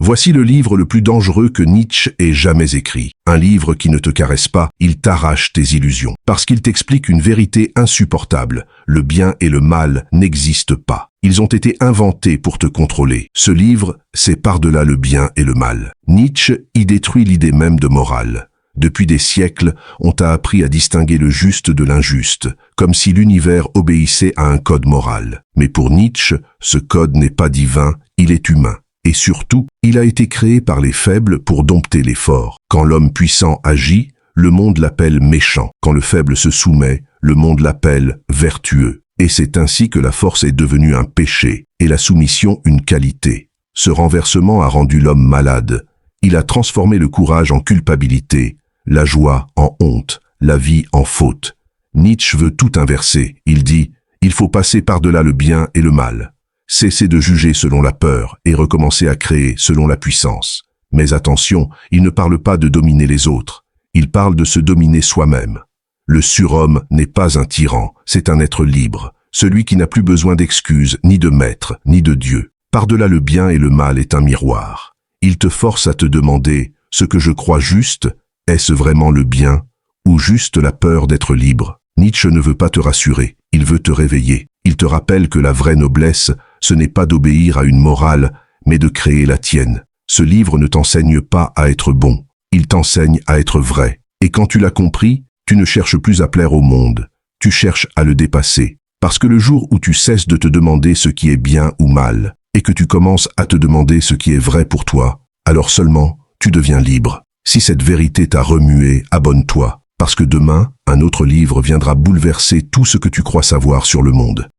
Voici le livre le plus dangereux que Nietzsche ait jamais écrit. Un livre qui ne te caresse pas, il t'arrache tes illusions. Parce qu'il t'explique une vérité insupportable. Le bien et le mal n'existent pas. Ils ont été inventés pour te contrôler. Ce livre, c'est par-delà le bien et le mal. Nietzsche y détruit l'idée même de morale. Depuis des siècles, on t'a appris à distinguer le juste de l'injuste, comme si l'univers obéissait à un code moral. Mais pour Nietzsche, ce code n'est pas divin, il est humain. Et surtout, il a été créé par les faibles pour dompter les forts. Quand l'homme puissant agit, le monde l'appelle méchant. Quand le faible se soumet, le monde l'appelle vertueux. Et c'est ainsi que la force est devenue un péché, et la soumission une qualité. Ce renversement a rendu l'homme malade. Il a transformé le courage en culpabilité, la joie en honte, la vie en faute. Nietzsche veut tout inverser. Il dit « Il faut passer par-delà le bien et le mal. Cesser de juger selon la peur et recommencer à créer selon la puissance. » Mais attention, il ne parle pas de dominer les autres. Il parle de se dominer soi-même. Le surhomme n'est pas un tyran, c'est un être libre, celui qui n'a plus besoin d'excuses, ni de maître, ni de Dieu. Par-delà le bien et le mal est un miroir. Il te force à te demander, ce que je crois juste, est-ce vraiment le bien, ou juste la peur d'être libre? Nietzsche ne veut pas te rassurer, il veut te réveiller. Il te rappelle que la vraie noblesse, ce n'est pas d'obéir à une morale, mais de créer la tienne. Ce livre ne t'enseigne pas à être bon, il t'enseigne à être vrai. Et quand tu l'as compris, tu ne cherches plus à plaire au monde, tu cherches à le dépasser. Parce que le jour où tu cesses de te demander ce qui est bien ou mal, et que tu commences à te demander ce qui est vrai pour toi, alors seulement tu deviens libre. Si cette vérité t'a remué, abonne-toi, parce que demain, un autre livre viendra bouleverser tout ce que tu crois savoir sur le monde.